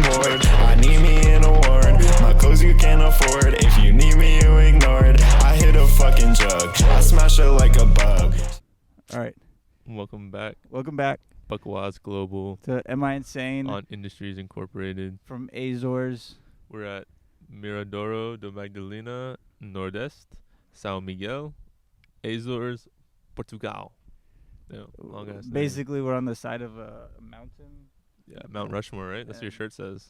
on board. I need me an award, my clothes you can't afford. If you need me, you ignored. I hit a fucking jug, I smash it like a bug. All right. Welcome back. Welcome back Bikwaz Global to Am I Insane on Industries Incorporated. from Azores. We're at Miradoro do Magdalena, Nordeste, São Miguel, Azores, Portugal. Yeah, long ass name. Basically, we're on the side of a mountain. Yeah, Mount Rushmore, right? That's what your shirt says.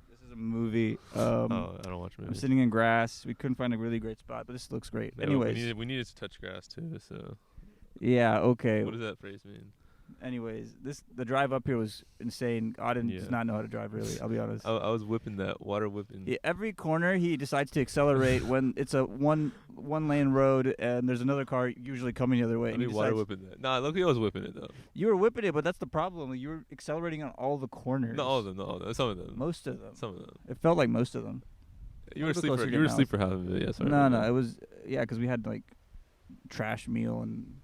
This is a movie. I don't watch I'm movies. sitting in grass. We couldn't find a really great spot, but this looks great. Yeah, Anyways. we needed to touch grass too. So Yeah, okay. what does that phrase mean? Anyways, the drive up here was insane. Aden Yeah. does not know how to drive, really. I'll be honest. I was whipping that water whipping. Yeah, every corner he decides to accelerate when it's a one lane road and there's another car usually coming the other way. I and he mean, water decides- whipping that. Nah, luckily I was whipping it though. You were whipping it, but that's the problem. You were accelerating on all the corners. Not all of them. Not all of them. Some of them. Most of them. Some of them. It felt like most of them. You were Little asleep closer for to you were your asleep mouth. for half of it. Yeah, sorry. No, it was because we had like trash meal and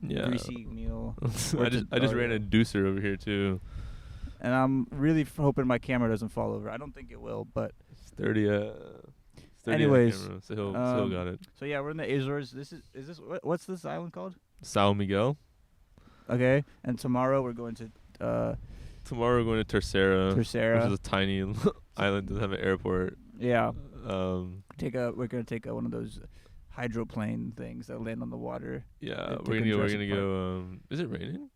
Yeah. greasy meal. I just ran a deucer over here too. And I'm really hoping my camera doesn't fall over. I don't think it will, but Sturdy. Anyways, camera. Still got it. so yeah, we're in the Azores. Is this what's this island called? São Miguel. Okay, and tomorrow we're going to Tomorrow we're going to Terceira, which Terceira. is a tiny island. Doesn't have an airport. Yeah, Um. we're gonna take one of those hydroplane things that land on the water. Yeah. Took We're in gonna Jurassic go. Is it raining?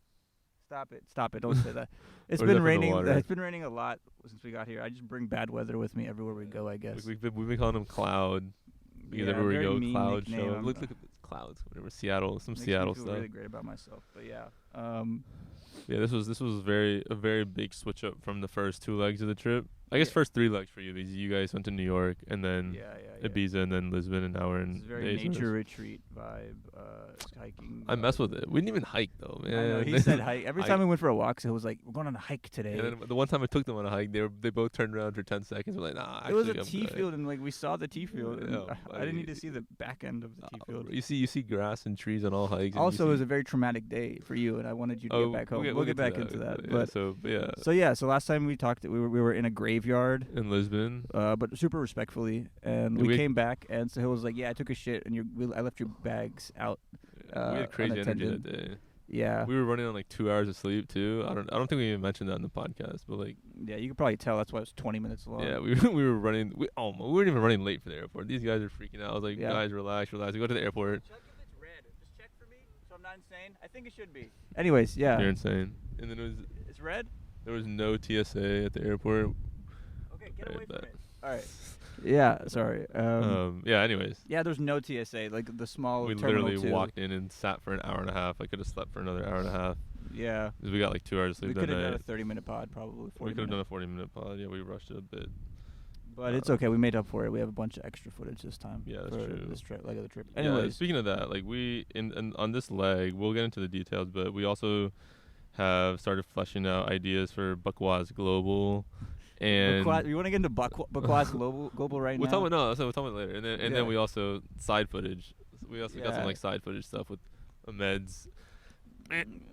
Stop it! Don't say that. It's Or is that been from the raining. water? It's been raining a lot since we got here. I just bring bad weather with me everywhere we go. I guess. We've been calling them cloud because Yeah, everywhere we very go, mean clouds nickname. show up. Look at the clouds. Whatever. Seattle. Some Makes Seattle me feel stuff. really great about myself, but yeah. Yeah, this was a very big switch up from the first two legs of the trip. I guess Yeah. first three legs for you because you guys went to New York and then Yeah. Ibiza and then Lisbon and now we're in It's very Azores. nature retreat vibe. Hiking. I mess with it. We didn't even hike though, man. I know, he said hike. Every time we went for a walk, so it was like, we're going on a hike today. And then the one time I took them on a hike, they both turned around for 10 seconds. We're like, nah. It was a actually, I'm tea good. field, and like we saw the tea field, and Yeah, I didn't need to see the back end of the tea field. You see grass and trees on all hikes. and Also, it you was see, a very traumatic day for you, and I wanted you to get back home. We'll get back into that. Yeah, But so last time we talked, we were in a graveyard, in Lisbon. but super respectfully, and Yeah, we we- came back, and Sahil was like, "Yeah, I took a shit, and I left your bags out." We had crazy energy unattended. that day. Yeah, We were running on like 2 hours of sleep too. I don't think we even mentioned that in the podcast, but like yeah, you could probably tell that's why it was 20 minutes long. yeah, we were running. We weren't even running late for the airport. These guys are freaking out. I was like, Yeah. guys, relax. We go to the airport. Check if it's red. Just check for me, so I'm not insane. I think it should be. Anyways, yeah, You're insane. And then it's red. there was no TSA at the airport. Okay, get Right, away from but- it. All right. Yeah, sorry. Yeah. Anyways, Yeah, there's no TSA, like the small we terminal literally two. walked in and sat for an hour and a half. I could have slept for another hour and a half Yeah. because we got like 2 hours of We sleep that could have done a night. 30-minute pod, probably 40 We could have done minutes. a 40-minute pod. Yeah, we rushed it a bit. But it's okay. We made up for it. We have a bunch of extra footage this time. Yeah, that's for true. This trip, like the trip. Yeah, Anyways, speaking of that, like we in on this leg, we'll get into the details, but we also have started fleshing out ideas for Bikwaz Global, and you want to get into Bikwaz Global right we'll now? talk about we'll talk about it later, and Yeah. then we also side footage. We also got Yeah. some like side footage stuff with Ahmed's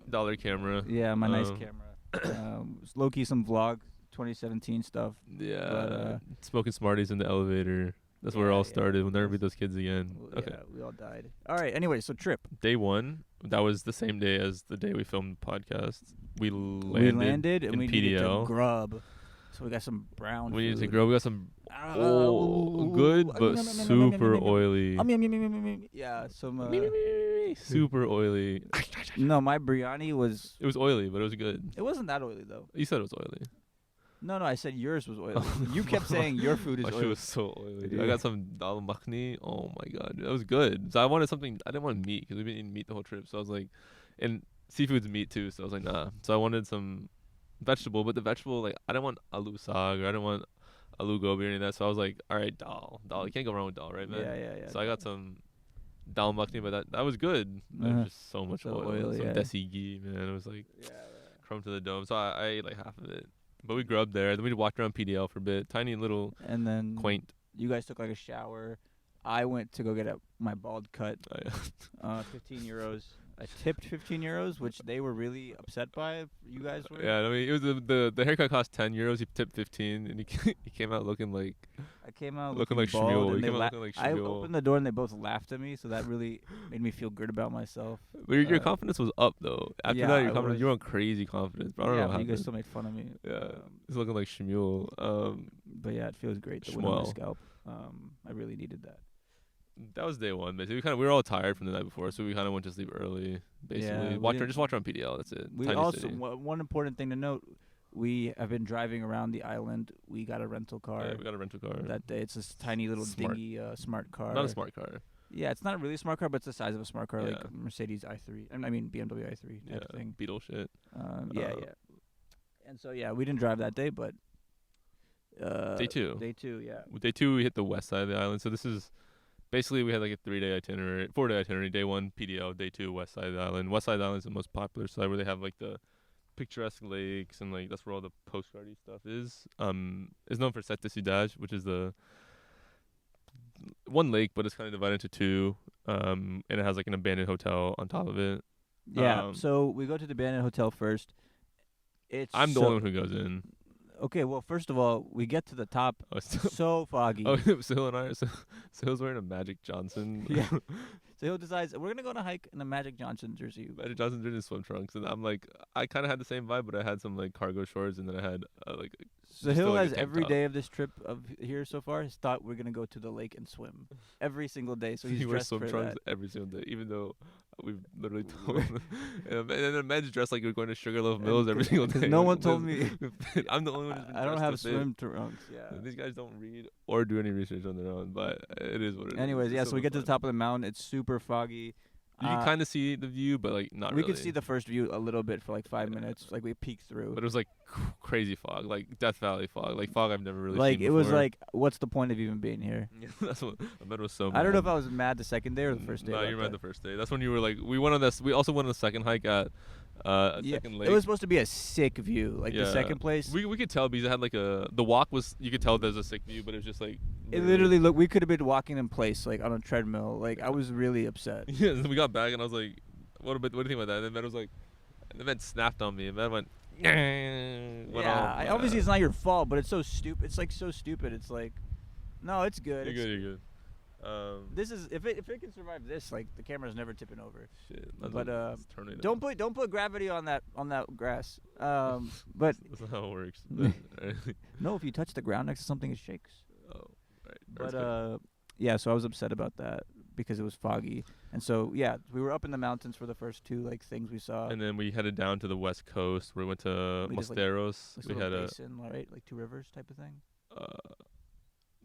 dollar camera. Yeah, my nice Um, camera. Low key some vlog 2017 stuff. Yeah, But, smoking Smarties in the elevator. That's where it Yeah, all yeah. started. We'll never meet those kids again. Well, Okay. Yeah, we all died. All right. Anyway, so trip. Day one, that was the same day as the day we filmed the podcast. We We landed and in we needed to PDL. grub. So we got some brown We needed to food. grow. We got some Ooh, good ooh, but super oily. Yeah, some. Super oily. No, my biryani was. It was oily, but it was good. It wasn't that oily though. You said it was oily. No, I said yours was oily. You kept saying your food is My shit oily. was so oily. Dude. I Yeah. got some dal makhni. Oh my god, dude, that was good. So I wanted something. I didn't want meat because we've been eating meat the whole trip. So I was like, and seafood's meat too. So I was like, nah. So I wanted some vegetable, but the vegetable like I didn't want aloo saag or I didn't want aloo gobi or any of that. So I was like, all right, dal. You can't go wrong with dal, right, man? Yeah. So I got some dal makhni, but that was good. It was just so much So oil. oil, Some yeah. desi ghee, man. It was like Yeah. crumb to the dome. So I ate like half of it. But we grubbed there. Then we walked around PDL for a bit. Tiny little And then quaint. you guys took like a shower. I went to go get my bald cut. 15 euros. I tipped 15 euros, which they were really upset by. You guys were. Yeah, I mean, it was the haircut cost 10 euros. He tipped 15, and he came out looking like I came out looking looking like bald, Shmuel. and He they came out la- looking like I Shmuel. opened the door, and they both laughed at me. So that really made me feel good about myself. But your uh, confidence was up though. After yeah, that, I your confidence, was. you were on crazy confidence. But I don't Yeah, know but how you guys still made fun of me. Yeah, he's looking like Shmuel. But yeah, it feels great to win on my Shmuel. scalp. I really needed that. That was day one. Basically, we were all tired from the night before, so we kind of went to sleep early. Basically, Yeah, we watch didn't- just watch her on PDL. That's it. We Tiny also city. one important thing to note: we have been driving around the island. We got a rental car Yeah, we got a rental car. that day. It's this tiny little Smart. dingy smart car. Not a smart car. Yeah, it's not really a smart car, but it's the size of a smart car, Yeah. like Mercedes i3. I mean BMW i3 Yeah, type thing. Beetle shit. Yeah. And so yeah, we didn't drive that day, but Day two. Day two, yeah. Day two, we hit the west side of the island. So this is basically we had like a 4-day itinerary. Day one, PDL. Day two, west side of the island. West side of the island is the most popular side where they have like the picturesque lakes and like that's where all the postcardy stuff is. Is known for Set de Ciudad, which is the one lake, but it's kind of divided into two. And it has like an abandoned hotel on top of it. Yeah. So we go to the abandoned hotel first. I'm the only one who goes in. Okay, well, first of all, we get to the top. Oh, So foggy. oh, Sil and I. Sil's wearing a Magic Johnson. Yeah. So he decides we're gonna go on a hike in a Magic Johnson jersey. Magic Johnson in his swim trunks, and I'm like, I kind of had the same vibe, but I had some like cargo shorts, and then I had like. So still, Hill like, a has tank every top. day of this trip of here so far has thought we're gonna go to the lake and swim every single day. So he's He wears dressed swim for trunks that. every single day, even though we've literally told him. And then Med's dressed like you're going to Sugarloaf Mills every single day. No one told me. I'm the only one who's been I don't dressed have to fit. swim trunks. Yeah. These guys don't read or do any research on their own, but it is what it is. Anyways, yeah. It's So we still get to the fun. top of the mountain. It's super foggy. You can kind of see the view, but like not We really. could see the first view a little bit for like 5 minutes. Like we peeked through. But it was like crazy fog, like Death Valley fog, like fog I've never really Like seen it was before. like, what's the point of even being here? Yeah, that's what I bet it was so. I don't know if mad. I was mad the second day or the first day. No, about you're mad that. the first day. That's when you were like, we went on this. We also went on a second hike at a Yeah, second lake. it was supposed to be a sick view. Like the Yeah. second place, We could tell because it had like the walk was, you could tell there's a sick view, but it was just like. it literally looked. We could have been walking in place, like on a treadmill. Like I was really upset. Yeah, and then we got back and I was like, what do you think about that? And then Med was like, and then Med snapped on me and Med went. Yeah, obviously it's not your fault, but it's so stupid. It's like so stupid. It's like, no, it's good. You're good. This is if it can survive this, like the camera's never tipping over. Shit. But it's tornado. don't put gravity on that grass. But That's not how it works. no, if you touch the ground next to something, it shakes. Oh, right. But yeah, so I was upset about that because it was foggy, and so yeah, we were up in the mountains for the first two like things we saw. And then we headed down to the west coast. We went to We just, like, Mosteros. This We little had a basin, right? Like two rivers type of thing.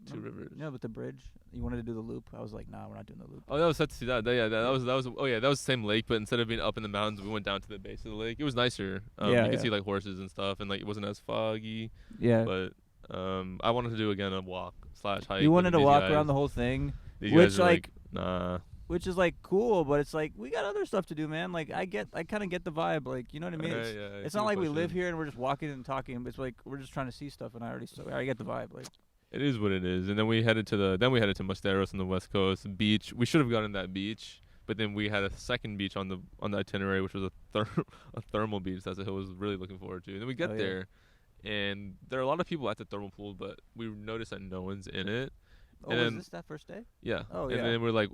two Remember- rivers. Yeah, with the bridge. You wanted to do the loop. I was like, nah, we're not doing the loop. Oh, that was set to see that. Yeah, that was. Oh yeah, that was the same lake, but instead of being up in the mountains, we went down to the base of the lake. It was nicer. Yeah, you could yeah. see like horses and stuff, and like it wasn't as foggy. Yeah. But I wanted to do again a walk / hike. You wanted with to these walk guys. around the whole thing, These which, guys were like- nah. which is like cool, but it's like we got other stuff to do, man. Like I kind of get the vibe, like you know what I mean. Alright, It's, yeah, I it's see not the like we live question. here and we're just walking and talking. It's like we're just trying to see stuff, and I already get the vibe. Like It is what it is. And then we headed to Mosteros on the west coast beach. We should have gone to that beach, but then we had a second beach on the itinerary, which was a thermal beach. That's what I was really looking forward to. And then we get Oh, yeah. there, and there are a lot of people at the thermal pool, but we noticed that no one's in it. oh, And was then- this that first day? Yeah. Oh, and yeah. then we're like,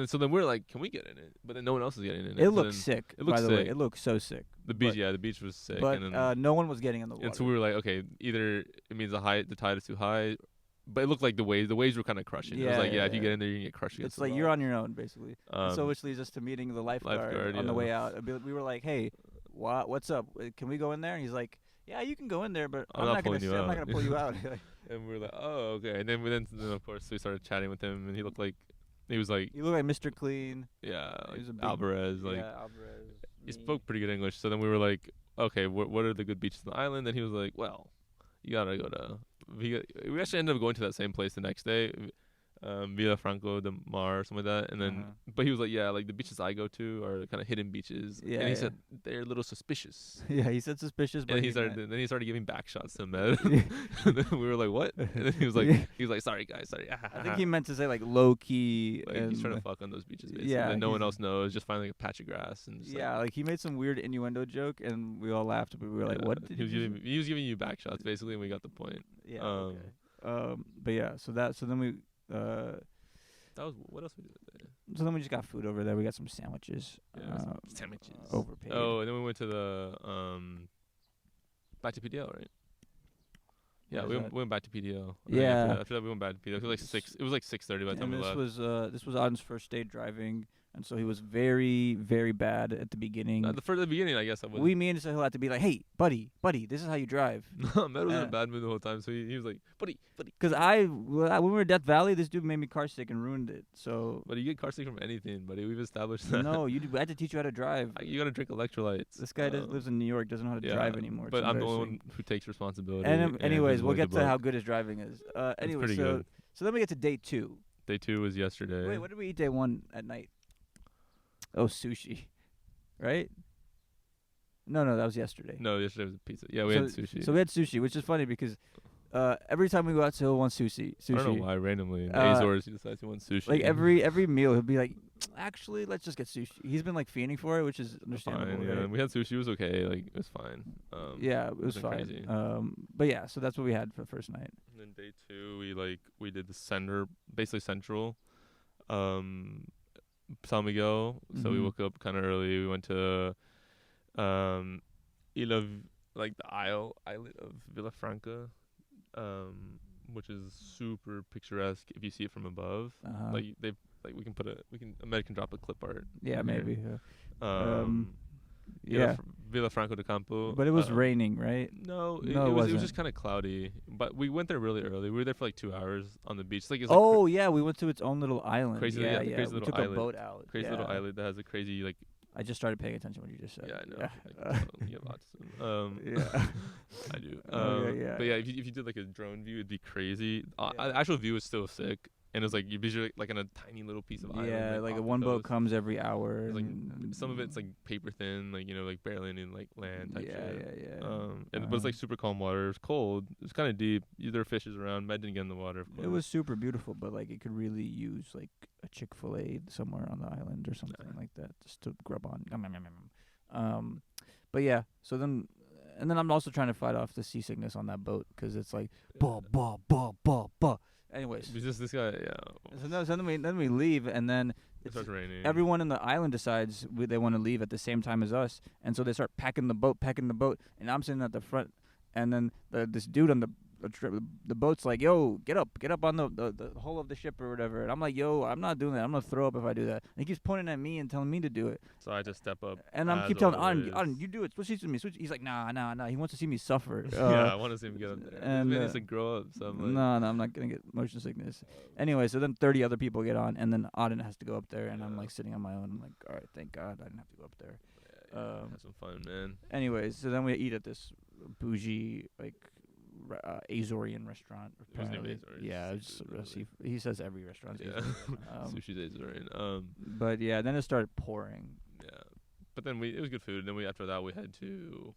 so then we're like, can we get in it? But then no one else is getting in it. It So looks then sick. it looks by the way, sick. it looks so sick. The beach, but- yeah, the beach was sick. But and then, no one was getting in the water. and so we were like, okay, either it means the tide is too high, but it looked like the waves were kind of crushing. It was Yeah, like, yeah, if you yeah. get in there, you can get crushed. it's like you're on your own basically. So Um, which leads us to meeting the lifeguard lifeguard, on the yeah. way out. We were like, hey, what's up? Can we go in there? And he's like, yeah, you can go in there, but I'm not gonna pulling you I'm not out." gonna pull you out. And we were like, oh, okay. And then of course we started chatting with him, and he looked like he was like, You look like Mr. Clean. yeah, He like was a big- Alvarez, like yeah, Alvarez. he me. spoke pretty good English. So then we were like, okay, what are the good beaches on the island? And he was like, well, you gotta go to. We actually ended up going to that same place the next day. Villafranco de Mar, something like that. And then, but he was like, yeah, like the beaches I go to are kind of hidden beaches. Yeah, and he yeah. said they're a little suspicious. Yeah, he said suspicious, but And he meant- then he started giving backshots to Med. And then we were like, what? And then he was like, sorry guys, sorry. I think he meant to say like low key. like and he's trying to like- fuck on those beaches, basically. Yeah, and no one he's- else knows. Just find like a patch of grass and just, Yeah, like he made some weird innuendo joke, and we all laughed, but we were like, "What?" Did he was you giving he was giving you backshots basically, and we got the point. Yeah. Okay. But yeah, so then we That was what else we did that day? so then we just got food over there. We got some sandwiches. Yeah, some sandwiches. Overpaid. Oh, and then we went to the back to PDL, right? Yeah, What we is went, that? went back to PDL. Yeah. After that we went back to PDL. It was like 6. It was like 6:30 by the time And we left. this was Aden's first day driving, and so he was very, very bad at the beginning. For the beginning, I guess I was. Me and Sahil had to be like, "Hey, buddy, this is how you drive." Med was in a bad mood the whole time, so he was like, buddy. Because when we were at Death Valley, this dude made me car sick and ruined it. So But you get car sick from anything, buddy. We've established that. no, I had to teach you how to drive. You gotta drink electrolytes. This guy lives in New York, doesn't know how to yeah, drive anymore. It's But I'm the only embarrassing. one who takes responsibility. And anyways, is we'll willing get to how book. good his driving is. Anyway, pretty so good. so then we get to day 2. Day 2 was yesterday. Wait, what did we eat day 1 at night? Oh, sushi, right? No, that was yesterday. No, yesterday was pizza. Yeah, we had sushi. So we had sushi, which is funny because every time we go out, Sahil wants sushi. I don't know why randomly in the Uh, Azores he decides he wants sushi. Like every meal, he'll be like, "Actually, let's just get sushi." He's been like fiending for it, which is fine. understandable. Yeah, right? we had sushi. It was okay. Like it was fine. Yeah, it was nothing fine. crazy. But yeah, so that's what we had for the first night. And then day 2, we did the center, basically central, San Miguel. So we Mhm. woke up kind of early. We went to, like the islet of Villafranca, which is super picturesque if you see it from above. Uh-huh. Ahmed can drop a clip art. Yeah, in maybe. here. Yeah, Villafranca de Campo. but it was raining, right? No, No, it it was wasn't. just kind of cloudy. But we went there really early. We were there for like 2 hours on the beach. Like it's Oh yeah, we went to its own little island. Crazy- yeah, yeah, the yeah. crazy We little took island. a boat out. crazy little Yeah. island that has a crazy like. I just started paying attention when you just said. Yeah, I know. Yeah. You get lots. Yeah. I do. Oh, yeah. But yeah, if you did like a drone view, it'd be crazy. The actual view is still sick, and it's like you're visually like on a tiny little piece of island. Yeah, like off a the one boat coast. comes every hour. It's, like, and- Some of it's like paper thin, like like barely any like land type Yeah, shit. yeah. But it's like super calm water. It's cold. It's kind of deep. There are fishes around. Med didn't get in the water. Of course. It was super beautiful, but like it could really use like a Chick-fil-A somewhere on the island or something like that, just to grub on. But yeah, so then I'm also trying to fight off the seasickness on that boat because it's like bah. Anyways, It's just this guy. Yeah. so then we leave, and then It starts raining. everyone in the island decides they want to leave at the same time as us, and so they start packing the boat, and I'm sitting at the front, and then this dude on the boat's like, "Yo, get up on the hull of the ship or whatever," and I'm like, "Yo, I'm not doing that. I'm gonna throw up if I do that." And he keeps pointing at me and telling me to do it, So I just step up. and I'm as keep telling always. Aden, you do it. Switch seats with me. Switch. He's like, nah. He wants to see me suffer. Yeah, I want to see him get up there. and, Man needs to grow up. So I'm like, No, I'm not gonna get motion sickness. Anyway, so then 30 other people get on, and then Aden has to go up there, and I'm like sitting on my own. I'm like, all right, thank God I didn't have to go up there. have some fun, man. Anyways, so then we eat at this bougie Azorian restaurant. It was named apparently. Azorian. Yeah, it's Seafood, really. he says every restaurant's Yeah. Azorian. Sushi's Azorian. But yeah, then it started pouring. Yeah. But then it was good food. And then after that we head to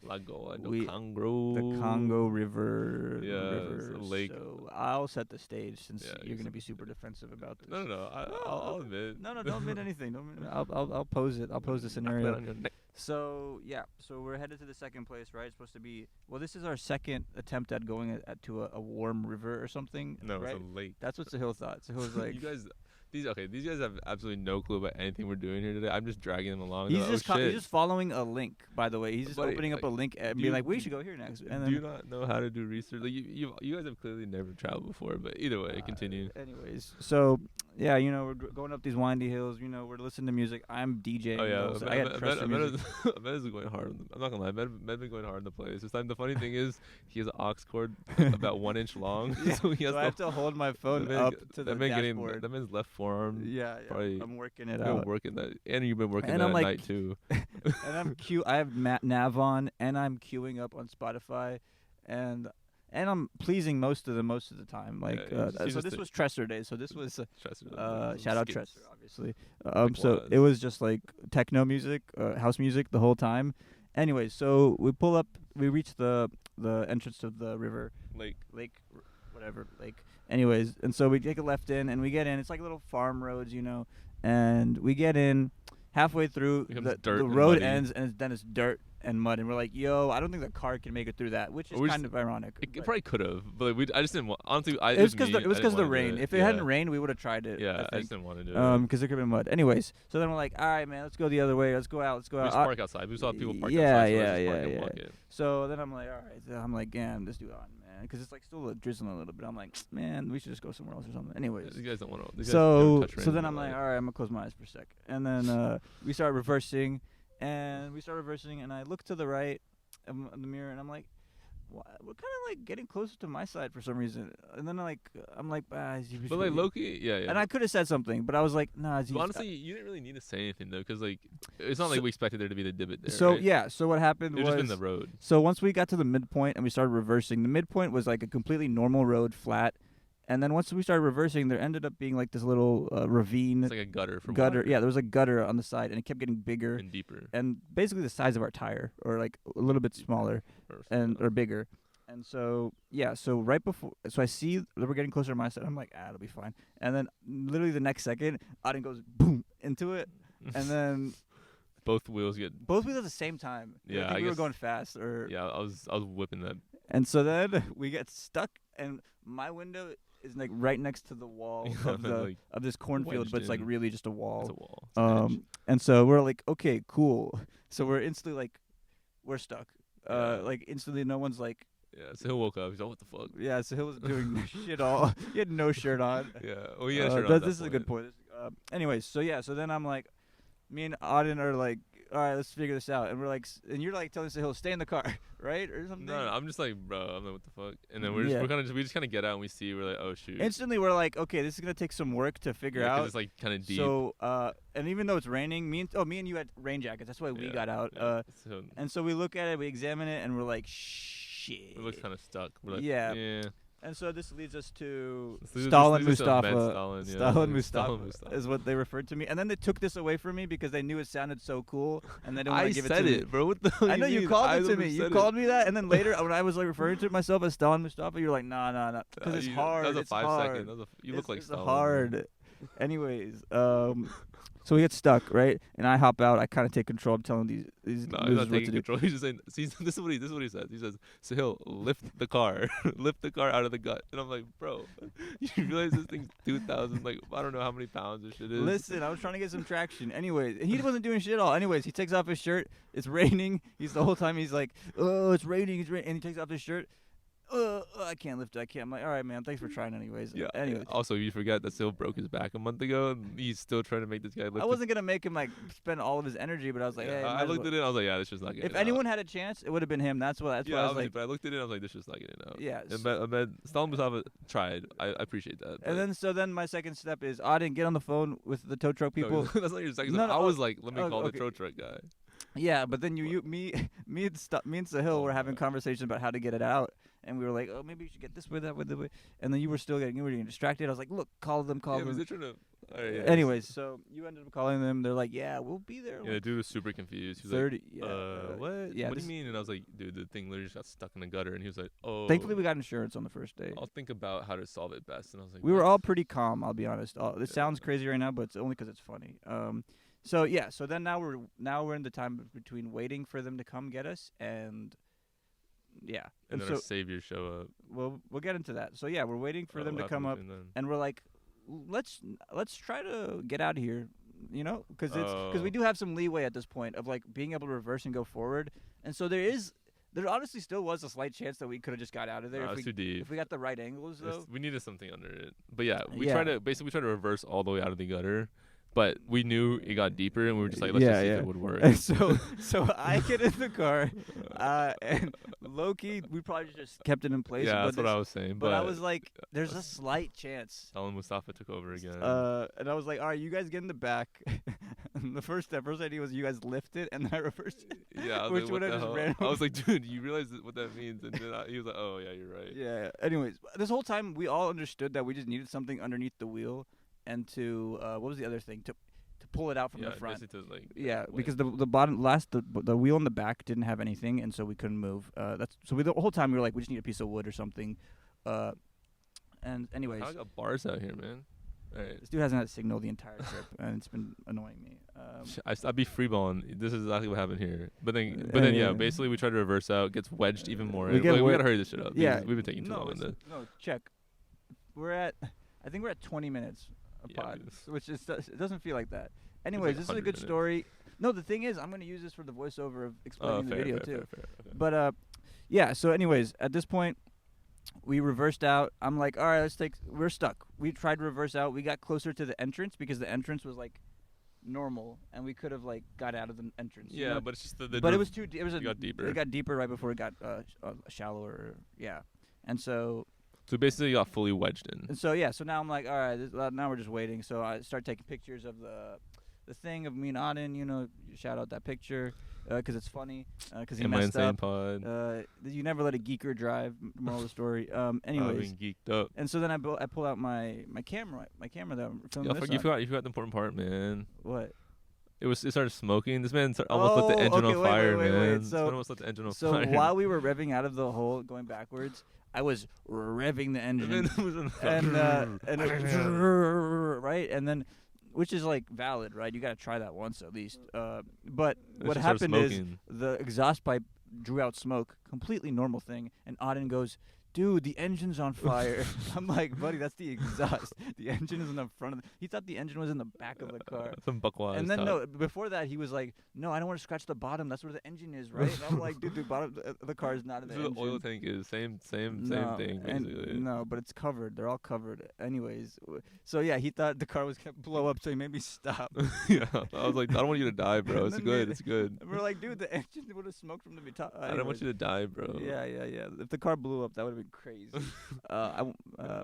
Lagoa do The Congo. Congo River. Yeah, it's a lake. So I'll set the stage since Yeah, you're you gonna set be the super stage. defensive about this. No. I'll admit. No, don't admit anything. I'll pose it. I'll pose the Knock that scenario. on your neck. So yeah, so we're headed to the second place, right? It's supposed to be. Well, this is our second attempt at going to a warm river or something. No, right? it's a lake. That's what Sahil thought. Sahil was like, you guys, these guys have absolutely no clue about anything we're doing here today. I'm just dragging them along. he's They're just like, oh, he's shit. just following a link. By the way, he's just Buddy, opening up a like, link and do being you- like, we should go here next. And Do you then, not know how to do research? Like you guys have clearly never traveled before. But either way, continue. Anyways, so yeah, we're going up these windy hills. We're listening to music. I'm DJing. Oh yeah, so I got trust in music. Ahmed is going hard. I'm not gonna lie, Ahmed been going hard in the place. This time, the funny thing is, he has an aux cord about 1 inch long, Yeah, so he has so I have to hold my phone up to the dashboard. that man's left forearm. Yeah, probably I'm working it Been out. working that, and you've been working And that I'm at like- night too. And I have nav on, and I'm queuing up on Spotify, and and I'm pleasing most of them most of the time. Like, Yeah, so this was Tresser Day. So this was Tresser, shout out skits. Tresser, obviously. So it was just like techno music, house music the whole time. Anyway, so we pull up, we reach the entrance of the river, lake, whatever lake. Anyways, and so we take a left in, and we get in. It's like little farm roads, you know, and we get in. Halfway through, the road ends, and then it's dirt and mud, and we're like, "Yo, I don't think the car can make it through that," which is kind of ironic. It probably could have, but I just didn't want. Honestly, it was because of the rain. If it hadn't rained, we would have tried it. Yeah, I just didn't want to do it. Because there could have been mud. Anyways, so then we're like, "All right, man, let's go the other way. Let's go out. We just park outside. We saw people park outside. Yeah. So then I'm like, all right. I'm like, damn, this dude on, man, because it's like still drizzling a little bit. I'm like, man, we should just go somewhere else or something. Anyways, you guys don't want to. So then I'm like, all right, I'm gonna close my eyes for a sec, and then we start reversing. And I look to the right of the mirror, and I'm like, we're kind of like getting closer to my side for some reason. And then I'm like, but like Loki, yeah. And I could have said something, but I was like, nah. But honestly, you didn't really need to say anything though, because like it's not like we expected there to be the divot there. So right? yeah, so what happened was just in the road. So once we got to the midpoint and we started reversing, the midpoint was like a completely normal road, flat. And then once we started reversing, there ended up being like this little ravine. It's like a gutter from gutter. water. Yeah, there was a gutter on the side, and it kept getting bigger and deeper, and basically the size of our tire, or like a little bit smaller, or bigger. And so so right before, so I see that we're getting closer to my side. I'm like, it'll be fine. And then literally the next second, Aden goes boom into it, and then both wheels at the same time. Yeah, I think we were going fast, or I was whipping that. And so then we get stuck, and my window is like right next to the wall of this cornfield, but it's like really just a wall. It's a wall. And so we're like, okay, cool. So we're instantly like, we're stuck. Like instantly, no one's like. Yeah, so he woke up. He's like, what the fuck? Yeah, so he was doing shit all. He had no shirt on. Yeah, well, he had a shirt on. This is a good point. Anyways, so then I'm like, me and Aden are like, all right, let's figure this out. And we're like, and you're like telling Sahil, stay in the car, right, or something. No, I'm just like, bro, I'm like, what the fuck? And then we just kind of get out and we see, we're like, oh shoot. Instantly, we're like, okay, this is gonna take some work to figure out. 'Cause it's like kind of deep. So, and even though it's raining, me and you had rain jackets. That's why we got out. And so we look at it, we examine it, and we're like, shit. It looks kind of stuck. We're like, yeah. And so this leads us to Stalin Mustafa. Stalin Mustafa is what they referred to me. And then they took this away from me because they knew it sounded so cool, and they don't want to give it to me. I said it, bro. What the hell? I know you called it to me. You called me that, and then later when I was like referring to myself as Stalin Mustafa, you're like, nah, because it's hard. That was a it's 5 hard. second. You look like Stalin. It's hard. Anyways, so we get stuck, right? And I hop out. I kind of take control. I'm telling these No, he's not taking control. He's just saying, see, this is what he says. He says, Sahil, lift the car. Lift the car out of the gut. And I'm like, bro, you realize this thing's 2,000, like, I don't know how many pounds this shit is. Listen, I was trying to get some traction. Anyways, he wasn't doing shit at all. Anyways, he takes off his shirt. It's raining. The whole time he's like, oh, it's raining. And he takes off his shirt. I can't lift it. I'm like, all right, man. Thanks for trying anyways. Yeah. Anyway. Also, you forgot that Sil broke his back a month ago, and he's still trying to make this guy lift. I wasn't gonna make him like spend all of his energy, but I was like, hey. I looked at it. I was like, yeah, this just not getting. If anyone had a chance, it would have been him. That's why I was like. But I looked at it. I was like, this just not getting out. Yeah. And Stalin Mustafa tried. I appreciate that. And then my second step is Aden, get on the phone with the tow truck people. No, that's not your second step. I was like, let me call the tow truck guy. Yeah, but then me and Sahil were having conversations about how to get it out. And we were like, oh, maybe you should get this way, that way, that way. And then you were getting distracted. I was like, look, call them. Anyways, so you ended up calling them. They're like, yeah, we'll be there. Yeah, the dude was super confused. He was 30. Like, what? Yeah, what do you mean? And I was like, dude, the thing literally just got stuck in the gutter. And he was like, oh. Thankfully, we got insurance on the first day. I'll think about how to solve it best. And I was like, we were all pretty calm, I'll be honest. This sounds crazy right now, but it's only because it's funny. So then now we're in the time between waiting for them to come get us and. Yeah. And then our saviors show up. Well, we'll get into that. So yeah, we're waiting for them to come up, and we're like, let's try to get out of here, you know, because we do have some leeway at this point of like being able to reverse and go forward, and so there honestly still was a slight chance that we could have just got out of there if too deep. If we got the right angles though. We needed something under it, but yeah, we tried to reverse all the way out of the gutter. But we knew it got deeper, and we were just like, let's just see if it would work. And so I get in the car, and low-key, we probably just kept it in place. Yeah, that's what I was saying. But I was like, there's a slight chance. Stalin Mustafa took over again. And I was like, all right, you guys get in the back. the first idea was you guys lift it, and then I reversed it. Yeah, I was Which like, would what have the just hell? ran I was like, dude, you realize what that means? And then he was like, oh yeah, you're right. Yeah. Anyways, this whole time we all understood that we just needed something underneath the wheel, and to what was the other thing to pull it out from Yeah, the front. basically to like. Yeah, like- because the bottom the wheel in the back didn't have anything, and so we couldn't move. The whole time we were like, we just need a piece of wood or something. And anyways, I got bars out here, man. All right. this dude hasn't had signal the entire trip, and it's been annoying me. I'd be freeballing. This is exactly what happened here. But then yeah, basically we tried to reverse out, gets wedged even more. We get we gotta hurry this shit up. Yeah, because we've been taking too long on it's- this. no, check. I think we're at 20 minutes a Yeah, pod, it's- which is it doesn't feel like that. Anyways, this is a 100 good minutes. story. No, the thing is, I'm gonna use this for the voiceover of explaining the fair, video fair, too. fair. Okay. But yeah. So anyways, at this point, we reversed out. I'm like, all right, we're stuck. We tried to reverse out. We got closer to the entrance because the entrance was like normal, and we could have like got out of the entrance. you Yeah, know? but it's just the But it was too. It was it got deeper. It got deeper right before it got shallower. Yeah, and so basically got fully wedged in. yeah. So now I'm like, all right, now we're just waiting. So I start taking pictures of the thing of me and Aden. You know, shout out that picture because it's funny because he In my messed insane up. pod. You never let a geeker drive. Moral of the story. Anyways, Being geeked up. and so then I pull out my camera that I'm filming this You on. forgot the important part, man. What? It started smoking. This man almost lit the engine okay, on wait, fire, wait, man. so- This man almost lit the engine on So fire. while we were revving out of the hole, going backwards, I was revving the engine. And then it was on and right, and then, which is like valid, right? You got to try that once at least. But what just started happened is smoking. the exhaust pipe drew out smoke, completely normal thing, and Aden goes, "Dude, the engine's on fire." I'm like, buddy, that's the exhaust. The engine is in the front of he thought the engine was in the back of the car. Some bikwaz. And then top. no, before that he was like, "No, I don't want to scratch the bottom. That's where the engine is, right?" And I'm like, "Dude, the bottom the car is not in the This is engine." what the oil tank is. Same No, thing, and- basically. no, but it's covered. They're all covered. Anyways, so yeah, he thought the car was gonna blow up, so he made me stop. Yeah, I was like, I don't want you to die, bro. And It's then good. we- It's good. And we're like, dude, the engine would have smoked from the top. I don't want you to die, bro. Yeah. If the car blew up, that would have been crazy. My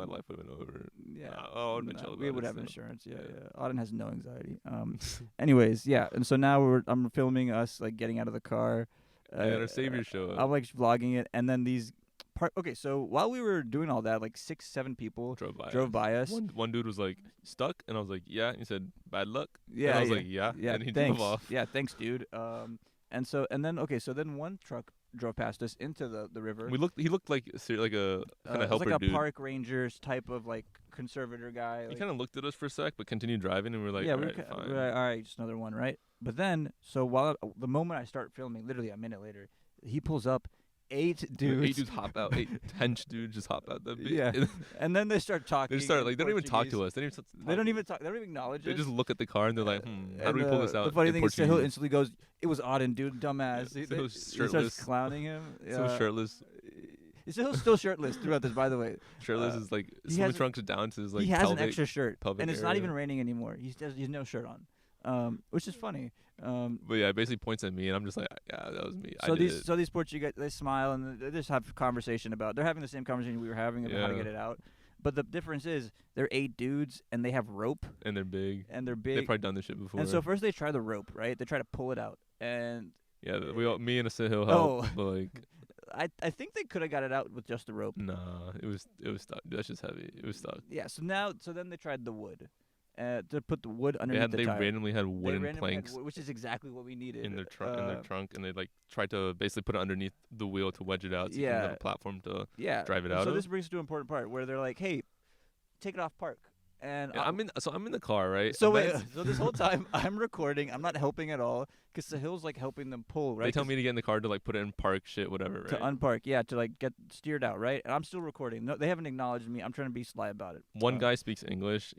life would have been over. Yeah. I would have been No, chill we about would it have still. insurance. Yeah. Yeah. Auden has no anxiety. Anyways, yeah, and so now I'm filming us like getting out of the car. And our saviors show up. I'm like vlogging it, and then these okay, so while we were doing all that, like 6-7 people drove by us. One dude was like stuck, and I was like, yeah. And he said, bad luck. Yeah, And I was yeah. like, yeah. Yeah, And he thanks. drove off. Yeah, thanks, dude. And then one truck drove past us into the river. He looked like a kind of it was helper like a dude. park rangers type of like conservator guy. He Like, kind of looked at us for a sec, but continued driving, and we were like, yeah, alright, fine. we're like, all right, just another one, right? But then, the moment I start filming, literally a minute later, he pulls up 8 dudes. 8 dudes hop out. 8 tench dudes just hop out. Yeah. And then they start talking. They start in like they don't even talk to Portuguese. us. They They don't even talk. They don't even acknowledge They us. just look at the car and they're like, how do we And, pull this out? The funny in thing is, Sahil Portuguese? instantly goes, "It was Auden, dude, dumbass." Yeah, He Sahil's starts shirtless. clowning him. So shirtless. Sahil's still shirtless throughout this, by the way. Shirtless is like he swim has- trunks down to his like he has pelvic. an extra shirt, pelvic and it's not area. even raining anymore. He's no shirt on, which is funny. But yeah, it basically points at me, and I'm just like, yeah, that was me. So I did it. these Portuguese, they smile and they just have a conversation about. They're having the same conversation we were having about how to Yeah. get it out. But the difference is they're 8 dudes and they have rope And they're big. and they're They've big. probably done this shit before. And so first they try the rope, right? They try to pull it out, and yeah, me and Sahil helped. Oh. But like, I think they could have got it out with just the rope. nah, it was stuck. That's just heavy. It was stuck. Yeah. So then they tried the wood, to put the wood They underneath the tire. randomly had They wooden randomly had planks wood, which is exactly what we needed in their trunk, and they like tried to basically put it underneath the wheel to wedge it out. So you can have Yeah. a platform to. Yeah. drive it And out So of? this brings us to an important part where they're like, "Hey, take it off park." And Yeah, I'm in the car, right? So wait, That's- so this whole time I'm recording. I'm not helping at all because Sahil's like helping them pull, right? They tell 'Cause me to get in the car to like put it in park, shit, whatever, right? to unpark, yeah, to like get steered out, right? And I'm still recording. No, they haven't acknowledged me. I'm trying to be sly about it. One guy speaks English,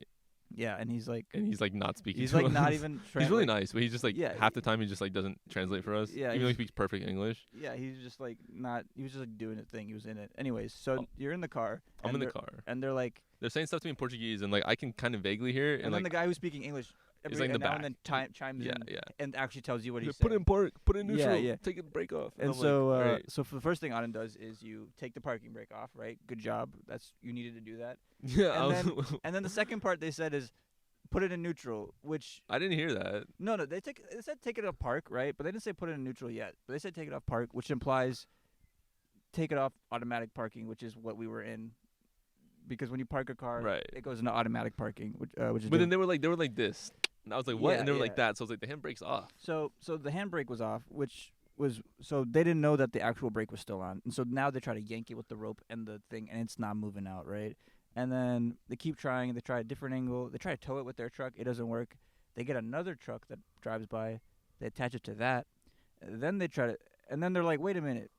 Yeah, and he's like, and he's like not speaking. he's to like us. not even. He's really nice, but he's just like Yeah, half the time he just like doesn't translate for us. Yeah, even though he he's- speaks perfect English. Yeah, he's just like not. He was just like doing a thing. He was in it. Anyways, so Oh. you're in the car. I'm and in the they're- car. and they're like, They're saying stuff to me in Portuguese, and like I can kind of vaguely hear it. and And then like, the guy who's speaking English every like in the now and back. then chimes yeah, in yeah. and actually tells you what he's Put saying. in park, put in Yeah, neutral, yeah. take the brake off. And I'm so, like, alright. so for the first thing Auden does is you take the parking brake off, right? Good job. You needed to do that. yeah, and then the second part they said is, put it in neutral, which I didn't hear that. no, they said take it off park, right? But they didn't say put it in neutral yet. But they said take it off park, which implies take it off automatic parking, which is what we were in. Because when you park a car, Right. it goes into automatic parking, which is. But then they were like this. And I was like, what? Yeah, And they were like yeah. that. So I was like, the handbrake's off. So the handbrake was off, which was so they didn't know that the actual brake was still on, and so now they try to yank it with the rope and the thing, and it's not moving out, right? And then they keep trying. They try a different angle. They try to tow it with their truck. It doesn't work. They get another truck that drives by. They attach it to that. Then they try to, and then they're like, wait a minute,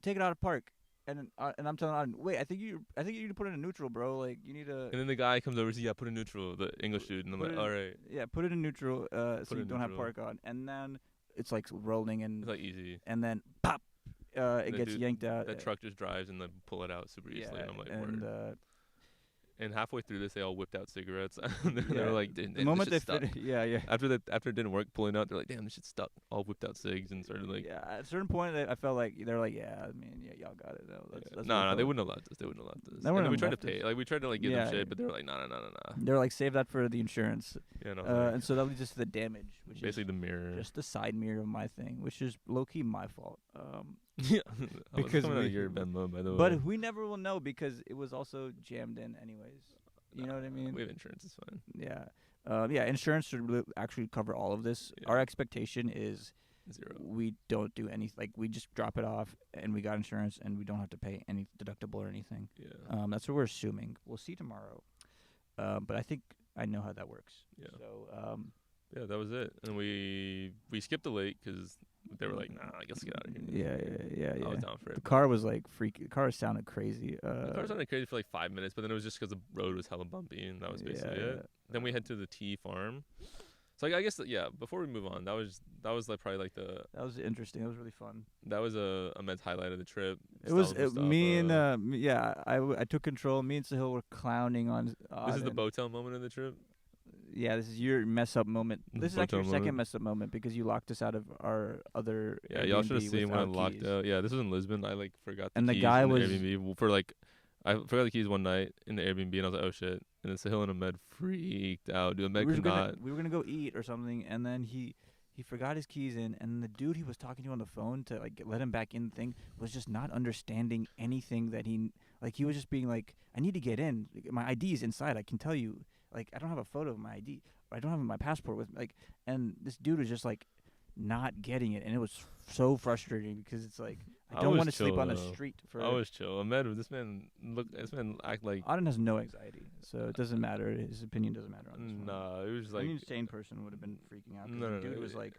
take it out of park. And I'm telling Aden, wait, I think you need to put it in neutral, bro. Like you need to. And then the guy comes over and says, yeah, put in neutral, the English dude. And I'm Put like, it- all right. Yeah, put it in neutral, so it you in don't have neutral. park on. And then it's like rolling and It's like easy. and then pop, it The gets dude- yanked out. That truck just drives and then pull it out super easily. And I'm like, and word. And halfway through this, they all whipped out cigarettes. And they Yeah. were like, damn, the moment they this shit's stuck. yeah. After it didn't work pulling out, they're like, damn, this shit's stuck. All whipped out cigs and started like, Yeah, at a certain point, I felt like they're like, yeah, I mean, yeah, y'all got it. No, that's what it no, felt they like. wouldn't allow this. They wouldn't allow this. They And then wouldn't we tried to have pay. this. Like we tried to like give Yeah, them yeah. shit, but they were like, no. They're like, save that for the insurance. Yeah, no. Like, And so that leads us to the damage, which basically is the mirror. just the side mirror of my thing, which is low key my fault. Yeah, Because coming out we- of your Venmo, by the way. But we never will know because it was also jammed in, anyways. You know what I mean? We have insurance. It's fine. Yeah. Yeah, insurance should actually cover all of this. Yeah. Our expectation is 0. we don't do anything. Like, we just drop it off, and we got insurance, and we don't have to pay any deductible or anything. Yeah. That's what we're assuming. We'll see tomorrow. But I think I know how that works. Yeah. So, Yeah, that was it. And we skipped the lake because they were like, nah, I guess get out of here. yeah. I was down for The it. car was like freaky. The car sounded crazy. The car sounded crazy for like 5 minutes, but then it was just because the road was hella bumpy, and that was basically it. Then we head to the tea farm. So I guess before we move on, that was like probably like That was interesting. That was really fun. that was a immense highlight of the trip. It was Stalin stuff, me and I took control. Me and Sahil were clowning on. this is the Aden. Botel moment of the trip. Yeah, this is your mess up moment. This is actually your Botel second moment. mess up moment because you locked us out of our other. Yeah, y'all should have Airbnb seen when I without locked keys. out. Yeah, this was in Lisbon. I like forgot the And the keys guy in the was- Airbnb for like I forgot the keys one night in the Airbnb, and I was like, oh shit. And then Sahil and Ahmed freaked out. Dude, Ahmed we could not. were gonna go eat or something, and then he forgot his keys in, and the dude he was talking to on the phone to like let him back in the thing was just not understanding anything that he he was just being like, I need to get in. Like, my ID is inside. I can tell you. Like, I don't have a photo of my ID. I don't have my passport with me. Like, and this dude was just like not getting it, and it was so frustrating because it's like I I don't was want to sleep chill, on the though. street for. I was chill. Ahmed, this man act like Aden has no anxiety, so it doesn't matter. His opinion doesn't matter on this one. nah. It was like Any insane person would have been freaking out. 'Cause No, the no, dude no, was like,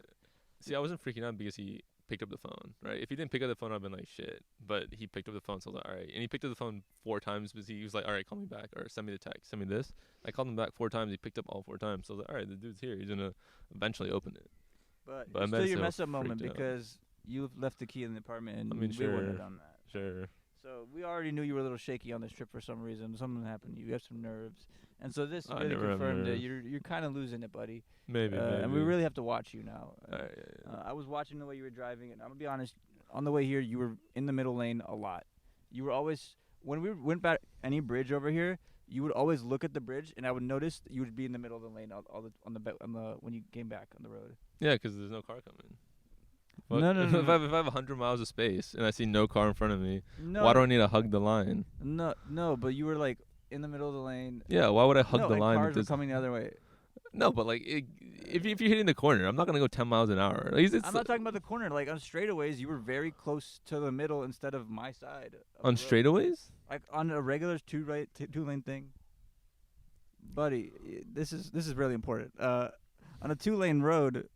See, I wasn't freaking out because he picked up the phone, right? If he didn't pick up the phone, I'd been like, shit. But he picked up the phone, so I was like, all right. And he picked up the phone 4 times because he was like, all right, call me back or send me the text, send me this. I called him back 4 times. He picked up all 4 times. So I was like, all right, the dude's here. He's going to eventually open it. but But it's I still your meant mess up moment freaked out. because you left the key in the apartment and I mean, we wouldn't have sure. done that. Sure. So we already knew you were a little shaky on this trip for some reason. Something happened. You have some nerves, and so this I really never have confirmed that nerves. you're kind of losing it, buddy. Maybe. And we really have to watch you now. Yeah. I was watching the way you were driving, and I'm gonna be honest. On the way here, you were in the middle lane a lot. You were always when we went back any bridge over here. You would always look at the bridge, and I would notice that you would be in the middle of the lane on the when you came back on the road. Yeah, because there's no car coming. No, no, no, If no. I have 100 miles of space and I see no car in front of me, No, why do I need to hug the line? No, but you were like in the middle of the lane. Yeah, why would I hug no, the and line? if cars were there's- coming the other way. No, but like, if you're hitting the corner, I'm not gonna go 10 miles an hour. Like, I'm not talking about the corner. Like on straightaways, you were very close to the middle instead of my side. of on the road. straightaways. Like on a regular two lane thing. Buddy, this is really important. On a 2-lane road,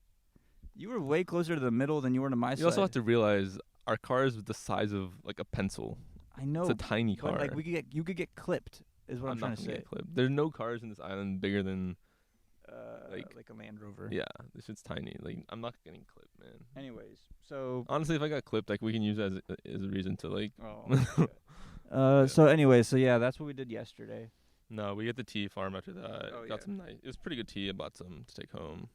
you were way closer to the middle than you were to my side. You also have to realize our car is the size of like a pencil. I know. It's a tiny car. But like you could get clipped. Is what I'm trying not to gonna say. get clipped. There's no cars in this island bigger than Like a Land Rover. yeah. This shit's tiny. Like I'm not getting clipped, man. Anyways, so. Honestly, if I got clipped, like we can use that as a reason to like. Oh. Okay. So anyway, so yeah, that's what we did yesterday. No, we get the tea farm after that. Oh, Got yeah. some nice. It was pretty good tea. I bought some to take home.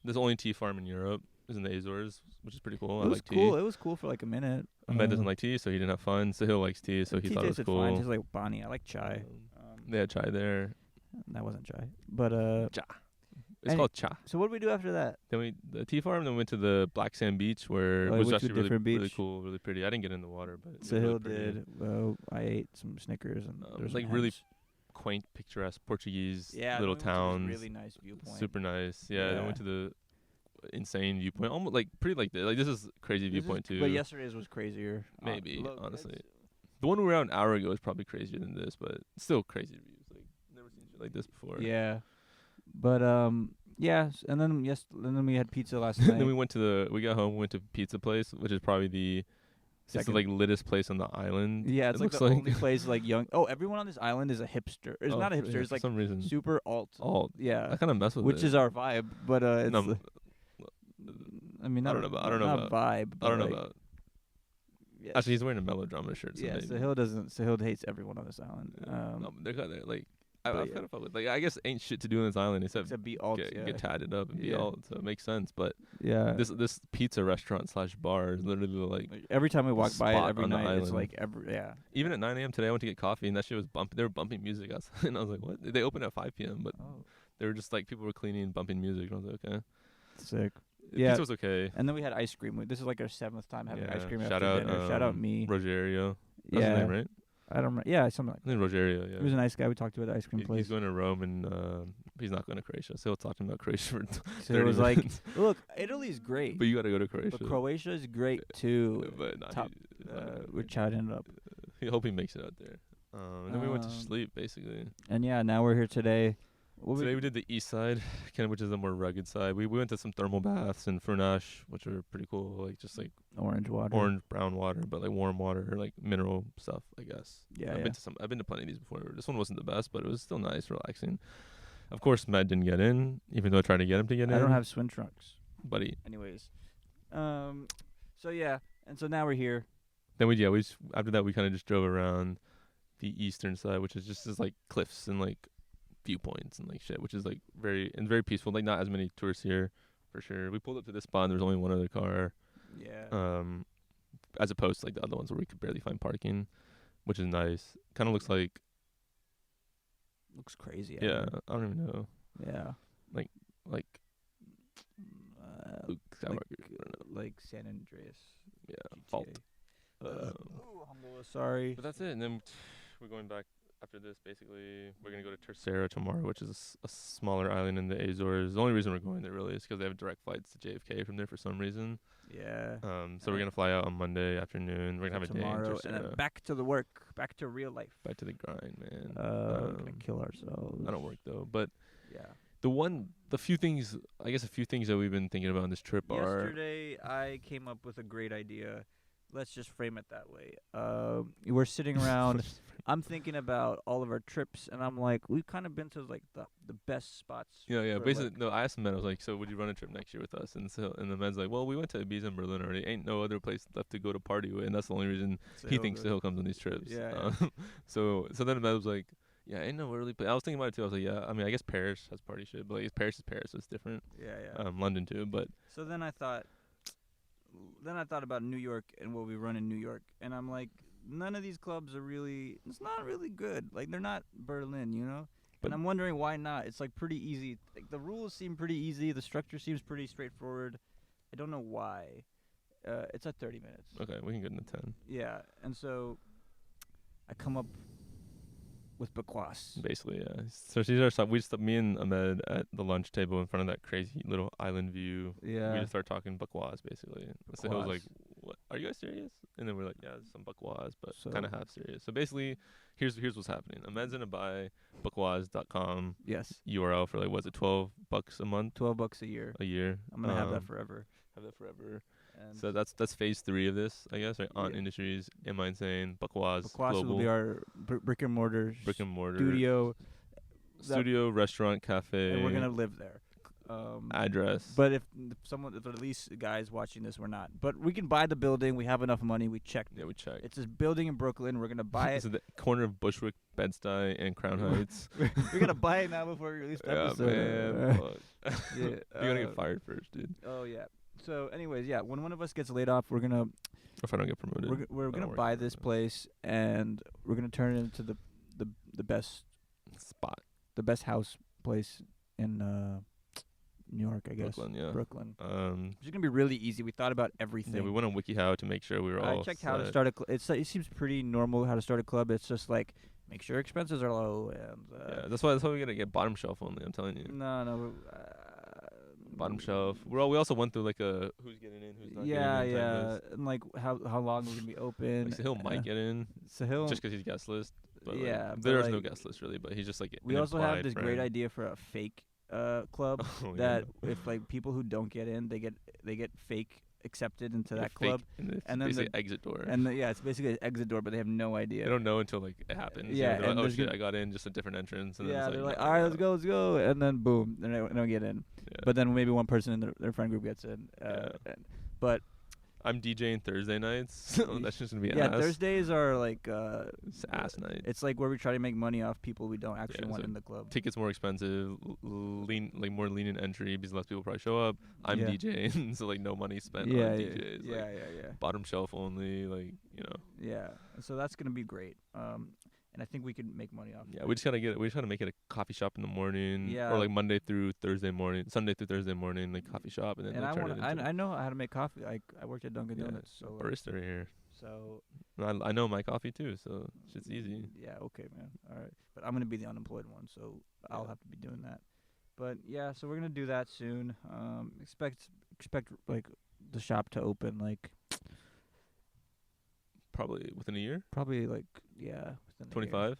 There's the only tea farm in Europe. Is in the Azores, which is pretty cool. It I was like cool. tea. It was cool for like a minute. Ahmed doesn't like tea, so he didn't have fun. Sahil likes tea, so he tea thought it was tasted cool. fine. Tastes like Bonnie. I like chai. They had chai there. That wasn't chai. But Cha. It's Any- called Cha. so what did we do after that? Then the tea farm. Then we went to the black sand beach where Oh, it was went to a actually different really beach? cool, really pretty. I didn't get in the water, but it was Sahil really pretty. did. Well, I ate some Snickers and there was like some really hems. quaint, picturesque Portuguese Yeah, little then we went to towns. this really nice viewpoint. Super nice. Yeah, then Yeah. we went to the insane viewpoint. Almost like pretty like this. Like this is crazy This is- viewpoint too. But yesterday's was crazier. Maybe, Look, honestly. it's- The one we were out an hour ago was probably crazier than this, but still crazy views. Like never seen shit like this before. Yeah. But yeah, and then and then we had pizza last And night. then we got home, we went to pizza place, which is probably it's the Second. like littest place on the island. Yeah, it's it like looks the only place like young. Oh, everyone on this island is a hipster. It's not a hipster. Yeah, It's for like some reason. super alt. Alt. Yeah, I kind of mess with which it. is our vibe. But it's. No, I mean, I not, don't know about- I don't know not about- vibe. I don't know but, like, about. yeah, Actually, he's wearing a melodrama shirt. So yeah. maybe. Sahil doesn't. Sahil hates everyone on this island. No, but they're kind of like. I but kind of fuck with. Like, I guess ain't shit to do on this island except except be alt. get tatted up and be Yeah. alt. So it makes sense. But Yeah. this pizza restaurant / bar is literally like Like, every time we walk by it spot every on the night, it's island. like yeah. even at 9 a.m. today, I went to get coffee and that shit was bumping. They were bumping music outside, and I was like, "What?" They opened at 5 p.m., but Oh, they were just like people were cleaning and bumping music. And I was like, "Okay." sick. The Yeah. pizza was okay. And then we had ice cream. This is like our 7th time having ice Yeah. cream Shout after out, dinner. Shout out me. Rogerio. That's Yeah. his name, right? I don't remember. Yeah, something like I think Rogerio. Yeah. He was a nice guy. We talked about the ice cream He's place. going to Rome and he's not going to Croatia. So he'll talk to him about Croatia for So it was 30 like, minutes. look, Italy's great, But you got to go to Croatia. but Croatia is great too. But nah, top, he's not gonna- we're chatting it up. I hope he makes it out there. And then we went to Um, sleep basically. And yeah, now we're here today. Today we did the east side, kind of, which is the more rugged side. We went to some thermal baths in Furnash, which are pretty cool. Like just like orange water. orange brown water, but like warm water, like mineral stuff, I guess. Yeah, I've been to plenty of these before. This one wasn't the best, but it was still nice, relaxing. Of course, Matt didn't get in, even though I tried to get him to get in. I don't have swim trunks. buddy. Anyways, so yeah, and so now we're here. Then after that we kind of just drove around the eastern side, which is just like cliffs and like viewpoints and like shit, which is like very peaceful. Like not as many tourists here, for sure. We pulled up to this spot and there was only one other car. Yeah. As opposed to like the other ones where we could barely find parking, which is nice. Kind of looks like Looks crazy. out yeah, here. I don't even know, Yeah. like Luke Like, Skywalker. I don't know. like San Andreas. Yeah, GTA. fault. Sorry. But that's it. And then we're going back after this. Basically, we're gonna go to Terceira tomorrow, which is a smaller island in the Azores. The only reason we're going there really is because they have direct flights to JFK from there for some reason. Yeah. So we're gonna fly out on Monday afternoon. We're gonna have a day in tomorrow, and then Terceira. back to the work, back to real life. Back to the grind, man. We're gonna kill ourselves. I don't work though, but Yeah. a few things that we've been thinking about on this trip are Yesterday, I came up with a great idea. Let's just frame it that way. We're sitting around. I'm thinking about all of our trips, and I'm like, we've kind of been to like the best spots. yeah. for, Basically, like- no. I asked the men. I was like, "So would you run a trip next year with us?" And the men's like, "Well, we went to Ibiza and Berlin already. Ain't no other place left to go to party with, and that's the only reason he thinks Sahil comes on these trips." Yeah, So then the man was like, "Yeah, ain't no really." I was thinking about it too. I was like, "Yeah, I mean, I guess Paris has party shit, but like Paris is Paris, so it's different. Yeah. London too, but So then I thought about New York and what we run in New York, and I'm like, none of these clubs are really. It's not really good. Like they're not Berlin, you know. But- And I'm wondering why not. It's like pretty easy. Like the rules seem pretty easy. The structure seems pretty straightforward. I don't know why. It's at 30 minutes. okay, we can get into 10. Yeah, and so I come up with bikwaz. Basically, yeah. So she's our stop. We just me and Ahmed at the lunch table in front of that crazy little island view. Yeah. We just start talking bikwaz basically. So he was Bikwaz. like, "What? Are you guys serious?" And then we're like, "Yeah, there's some bikwaz, but So- kind of half serious." So basically, here's what's happening. Ahmed's gonna buy bikwaz.com Yes. URL for like what's it, $12 a month, $12 a year. a year. I'm gonna have that forever. Have that forever. And So that's phase 3 of this, I guess. Right? Aunt Yeah. Industries, Am I Insane, Bikwaz bikwaz Global, will be our brick and mortar brick and mortar studio, restaurant, cafe, and we're gonna live there. address. But if at least guys watching this, we're not. But we can buy the building. We have enough money. We checked. yeah, we checked. It's this building in Brooklyn. We're gonna buy It's it. at the corner of Bushwick, Bed-Stuy, and Crown Heights. We're gonna buy it now before we release the Yeah, episode. man. Fuck. Yeah, You're gonna get fired first, dude. Oh yeah. So, anyways, yeah. When one of us gets laid off, we're gonna Or if I don't get promoted. we're I gonna don't work buy for this it. place, and we're gonna turn it into the best Spot. the best house place in New York, I guess. Brooklyn, yeah. Brooklyn. It's gonna be really easy. We thought about everything. Yeah, we went on WikiHow to make sure we were all I checked how to set. start a club. It seems pretty normal how to start a club. It's just like make sure expenses are low and Yeah, that's why we're gonna get bottom shelf only. I'm telling you, no. bottom shelf. We also went through like a who's getting in, who's not Yeah, getting in. type yeah, list. and like how long we're gonna be open. Like Sahil might get in Sahil. just because he's guest list. But Yeah, like, but there's no like, guest list really, but he's just like we an also have implied this great friend. idea for a fake club Oh, that yeah. if like people who don't get in, they get fake accepted into Like a that club. fake, and and then basically the- exit door. And yeah, it's basically an exit door, but they have no idea. They don't know until like it happens. Yeah, They're like, and oh there's shit, gonna- I got in, just a different entrance. And Yeah, then they're it's like, no, all right, no. let's go, and then boom, they don't get in. Yeah. But then maybe one person in their friend group gets in. But I'm DJing Thursday nights, so that's just gonna be yeah, ass. Thursdays are like It's ass night. it's like where we try to make money off people we don't actually Yeah, want so in the club. Tickets more expensive, more lenient entry because less people probably show up. I'm Yeah. DJing, so like no money spent yeah, on yeah, DJs. yeah, Like, yeah. bottom shelf only, like Yeah, so that's gonna be great. And I think we can make money off. Yeah, of we it. just gotta make it a coffee shop in the morning. Yeah. Or like Sunday through Thursday morning, like coffee shop, and then And like, I turn it want. into I know how to make coffee. I worked at Dunkin' yeah, Donuts, so barista right here. so I know my coffee too, so it's easy. yeah, okay, man. All right, but I'm gonna be the unemployed one, so I'll Yeah. have to be doing that. But yeah, so we're gonna do that soon. Expect like the shop to open like Probably within a year, probably like yeah within 25?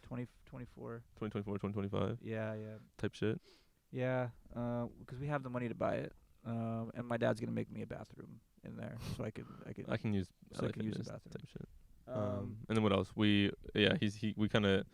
24. 2024, 2025 Yeah, yeah, type shit. yeah. Because we have the money to buy it. And my dad's gonna make me a bathroom in there, so I could I can use So I LA can use the Fitness bathroom. type shit. Um, And then what else? We kind of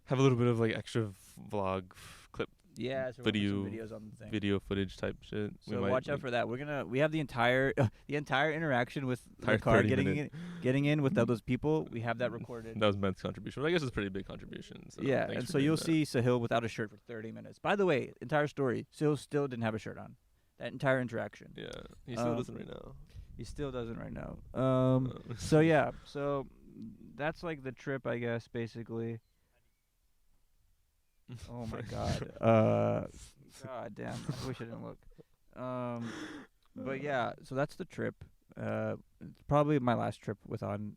have a little bit of like extra vlog clip yeah, so we'll put some video- videos on the thing. video footage type shit. So watch out for that. We have the entire interaction with the Entire car 30 getting in with all those people. We have that recorded. That was Matt's contribution. But I guess it's a pretty big contribution. So Yeah, thanks and for so doing you'll that. see Sahil without a shirt for 30 minutes. By the way, entire story, Sahil still didn't have a shirt on. That entire interaction. Yeah, he still Um, doesn't right now. He still doesn't right now. Uh, So yeah, so that's like the trip, I guess, basically. Oh my god. God damn. I wish I didn't look. But yeah, so that's the trip. It's probably my last trip with On.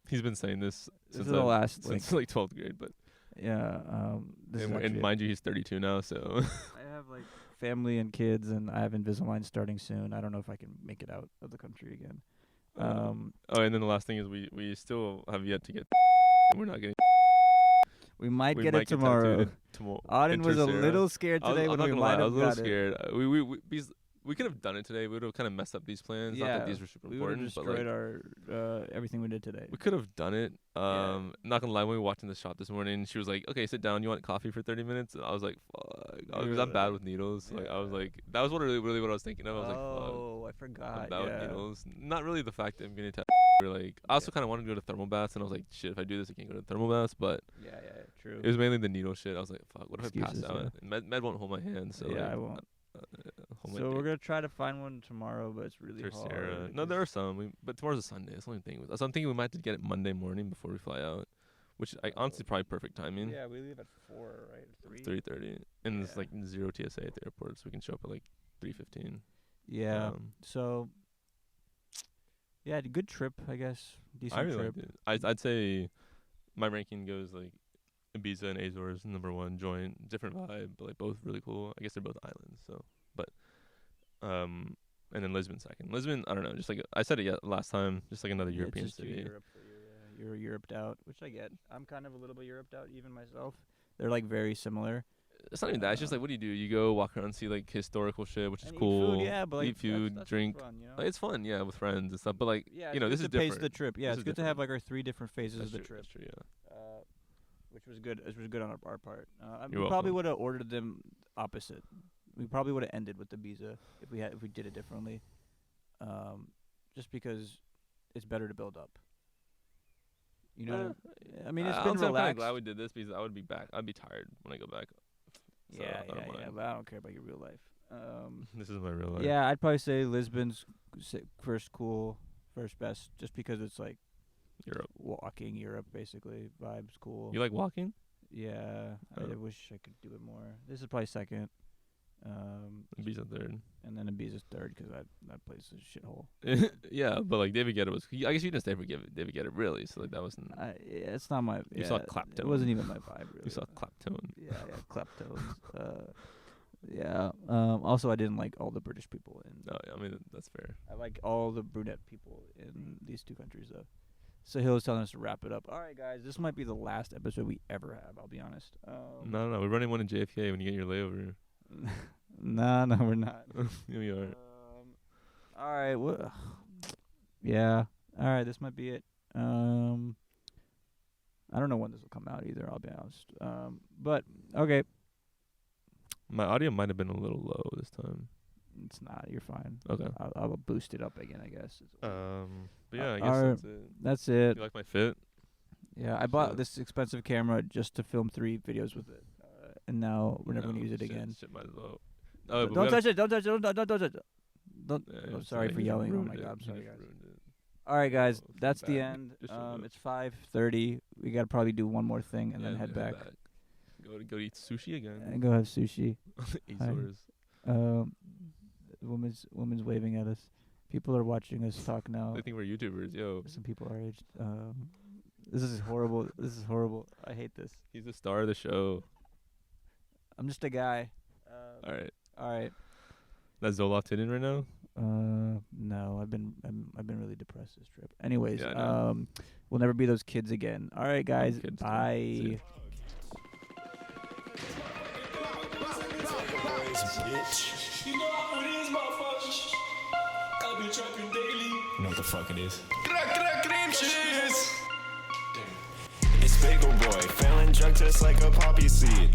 He's been saying this This since is the last since like 12th grade, but yeah. This is and actually it. mind you, he's 32 now, so I have like family and kids, and I have Invisalign starting soon. I don't know if I can make it out of the country again. oh, and then the last thing is we still have yet to get. We're not getting. We might We get might it tomorrow. tattooed tomorrow. Auden was a Sarah. little scared I was, today I'm when not we gonna might lie, I have was a little got it. scared. We could have done it today. We would have kind of messed up these plans. Not Yeah, that these were super we would have important, but destroyed like our everything we did today. we could have done it. Yeah. Not gonna lie, when we walked in the shop this morning, she was like, "Okay, sit down. You want coffee for 30 minutes?" And I was like, "Fuck," because I'm bad with needles. Like I was Yeah. like, that was really what I was thinking of. I was like, "Fuck." Oh, I I'm forgot. bad with Yeah. needles. Not really the fact that I'm getting like I also kind of wanted to go to thermal baths, and I was like, shit, if I do this, I can't go to thermal baths. But Yeah, true. it was mainly the needle shit. I was like, fuck, what if Excuses, I pass out? yeah. And med won't hold my hand, so yeah, like, I won't. hold my So we're dick. gonna try to find one tomorrow, but it's really There's hard. Sarah. No, because- there are some. But tomorrow's a Sunday. That's the only thing. So I'm thinking we might have to get it Monday morning before we fly out, which I honestly probably perfect timing. Yeah, we leave at 4, right? 3. 3:30, and there's Yeah. like 0 TSA at the airport, so we can show up at like 3:15. Yeah. So. Yeah, good trip, I guess. Decent I really trip. liked it. I'd say my ranking goes like Ibiza and Azores #1 joint, different vibe, but like both really cool. I guess they're both islands, so and then Lisbon second. Lisbon, I don't know, just like I said it last time, just like another Yeah, European just too city. Europe for you, yeah. You're Europed out, which I get. I'm kind of a little bit Europed out even myself. They're like very similar. It's not even that. It's just like, what do? You go walk around and see like historical shit, which is And eat cool. food, yeah, but like eat food, that's drink. Fun, you know? Like, it's fun, yeah, with friends and stuff. But like, Yeah, you know, it's this is good to pace different. the trip. Yeah, This it's is good to have different. like our 3 different phases That's of the true. trip. That's true, yeah. Which was good. It was good on our part. We You're probably welcome. would have ordered them opposite. We probably would have ended with the Ibiza if we did it differently. Just because it's better to build up. You know, I mean, it's been honestly, I'm kinda relaxed. glad we did this because I would be back. I'd be tired when I go back. So yeah, I don't mind. but I don't care about your real life. This is my real life. Yeah, I'd probably say Lisbon's first cool, first best, just because it's like Europe. walking Europe basically. Vibes cool. You like walking? Yeah, I Oh. wish I could do it more. This is probably second. B's a third. And then Ibiza's third because that place is a shithole. Yeah, but like David Guetta was. I guess you didn't stay for David Guetta really. So like that wasn't. Yeah, it's not my. You yeah, saw Clapton. It wasn't even my vibe really. You saw Claptone. Yeah, Kleptos. Yeah. Also, I didn't like all the British people in. No, I mean that's fair. I like all the brunette people in these two countries though. So he was telling us to wrap it up. All right, guys, this might be the last episode we ever have. I'll be honest. No, we're running one in JFK when you get your layover. No, we're not. Yeah, we are. All right. Well, yeah. All right. This might be it. I don't know when this will come out either. I'll be honest. But okay. My audio might have been a little low this time. It's not. You're fine. Okay. I'll boost it up again, I guess. But yeah, I guess Our- that's it. That's it. You like my fit? Yeah, I bought Shit. this expensive camera just to film 3 videos with it, and now we're never gonna use it again. Shit might as well. Oh, but Don't we touch it! Don't touch it! Don't touch it! Don't. Yeah, I'm it's sorry like for you just yelling. Oh ruined my it. god, I'm You sorry, just guys. ruined it. All right, guys, Oh, that's the bad. end. Just shut up. It's 5:30. We gotta probably do one more thing and Yeah, then head back Go eat sushi again. and go have sushi. Azores. Woman's waving at us. People are watching us talk now. They think we're YouTubers, yo. Some people our age. This is horrible. This is horrible. I hate this. He's the star of the show. I'm just a guy. All right. All right. That's Zoloft in right now? No, I've been really depressed this trip. Anyways, Yeah, I know. we'll never be those kids again. All right, guys. Kids, too. See Bye. ya. Bitch. You know how it is, motherfuckers. I've been trapping daily. You know what the fuck it is? Cream cheese. It's Bagel Boy, failing drug tests like a poppy seed.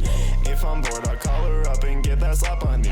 If I'm bored, I'll call her up and get that slap on me.